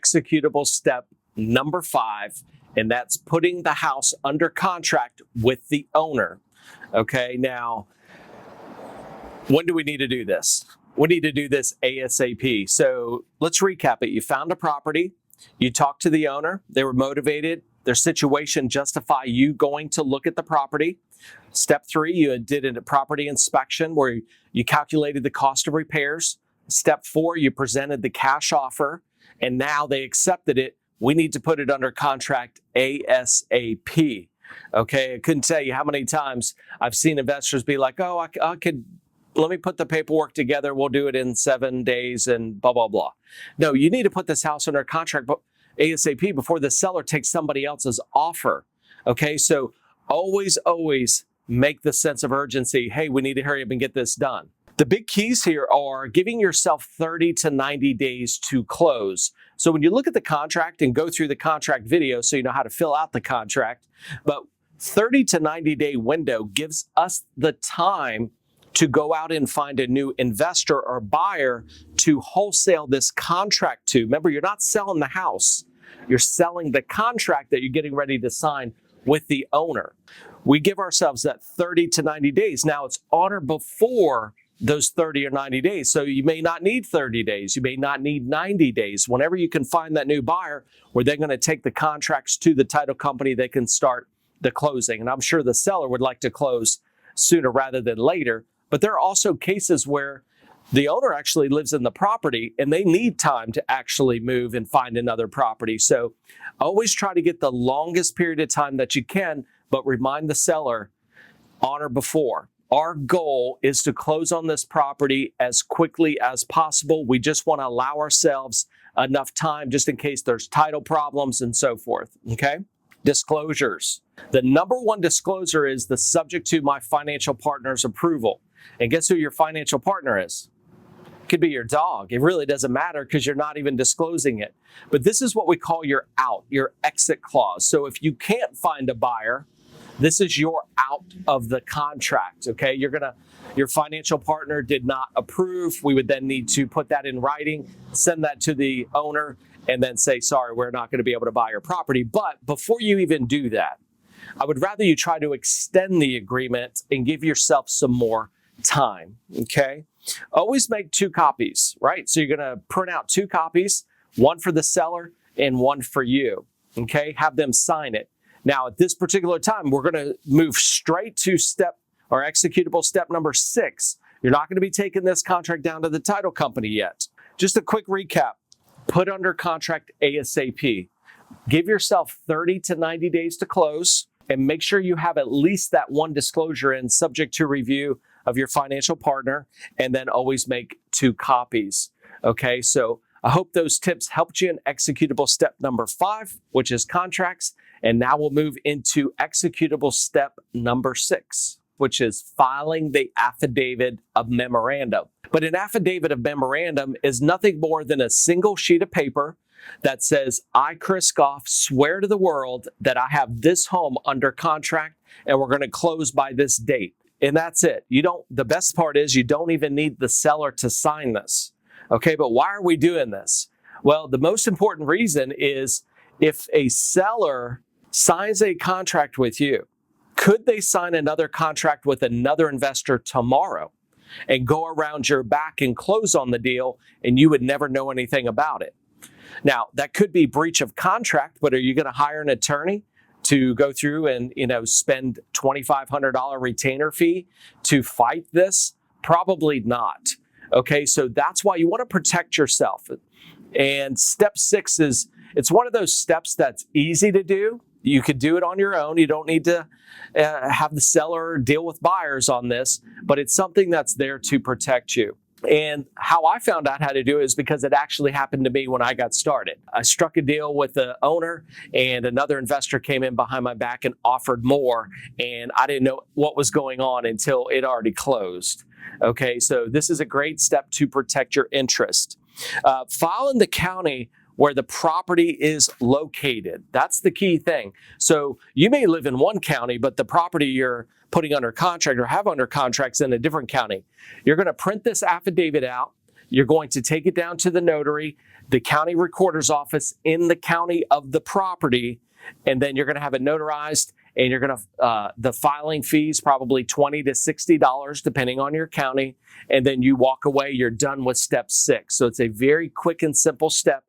executable step number 5, and that's putting the house under contract with the owner. Okay, now, when do we need to do this? We need to do this ASAP. So let's recap it. You found a property, you talked to the owner, they were motivated, their situation justify you going to look at the property. Step 3, you did a property inspection where you calculated the cost of repairs. Step 4, you presented the cash offer, and now they accepted it. We need to put it under contract ASAP. Okay, I couldn't tell you how many times I've seen investors be like, oh, I could, let me put the paperwork together, we'll do it in 7 days and blah, blah, blah. No, you need to put this house under contract ASAP before the seller takes somebody else's offer. Okay, so always make the sense of urgency. Hey, we need to hurry up and get this done. The big keys here are giving yourself 30 to 90 days to close. So when you look at the contract and go through the contract video so you know how to fill out the contract, but 30 to 90 day window gives us the time to go out and find a new investor or buyer to wholesale this contract to. Remember, you're not selling the house. You're selling the contract that you're getting ready to sign with the owner. We give ourselves that 30 to 90 days. Now, it's on or before those 30 or 90 days. So you may not need 30 days. You may not need 90 days. Whenever you can find that new buyer where they're going to take the contracts to the title company, they can start the closing. And I'm sure the seller would like to close sooner rather than later. But there are also cases where the owner actually lives in the property and they need time to actually move and find another property. So always try to get the longest period of time that you can, but remind the seller on or before. Our goal is to close on this property as quickly as possible. We just want to allow ourselves enough time just in case there's title problems and so forth, okay? Disclosures. The number one disclosure is the subject to my financial partner's approval. And guess who your financial partner is? It could be your dog. It really doesn't matter because you're not even disclosing it. But this is what we call your out, your exit clause. So if you can't find a buyer, this is your out of the contract, okay? Your financial partner did not approve. We would then need to put that in writing, send that to the owner, and then say, sorry, we're not going to be able to buy your property. But before you even do that, I would rather you try to extend the agreement and give yourself some more time, okay? Always make 2 copies, right? So you're going to print out 2 copies, one for the seller and one for you, okay? Have them sign it. Now, at this particular time, we're going to move straight to executable step number 6. You're not going to be taking this contract down to the title company yet. Just a quick recap. Put under contract ASAP. Give yourself 30 to 90 days to close and make sure you have at least that one disclosure in subject to review of your financial partner, and then always make 2 copies. Okay, so I hope those tips helped you in executable step number 5, which is contracts. And now we'll move into executable step number 6, which is filing the affidavit of memorandum. But an affidavit of memorandum is nothing more than a single sheet of paper that says, I, Chris Goff, swear to the world that I have this home under contract and we're going to close by this date. And that's it. The best part is you don't even need the seller to sign this. Okay, but why are we doing this? Well, the most important reason is if a seller signs a contract with you, could they sign another contract with another investor tomorrow and go around your back and close on the deal and you would never know anything about it? Now, that could be breach of contract, but are you going to hire an attorney to go through and, spend $2,500 retainer fee to fight this? Probably not. Okay, so that's why you want to protect yourself. And step 6 it's one of those steps that's easy to do. You could do it on your own. You don't need to have the seller deal with buyers on this, but it's something that's there to protect you. And how I found out how to do it is because it actually happened to me when I got started. I struck a deal with the owner and another investor came in behind my back and offered more, and I didn't know what was going on until it already closed. Okay, so this is a great step to protect your interest. File in the county where the property is located. That's the key thing. So you may live in one county, but the property you're putting under contract or have under contracts in a different county. You're going to print this affidavit out. You're going to take it down to the notary, the county recorder's office in the county of the property, and then you're going to have it notarized, and you're going to, the filing fees, probably $20 to $60, depending on your county. And then you walk away, you're done with step 6. So it's a very quick and simple step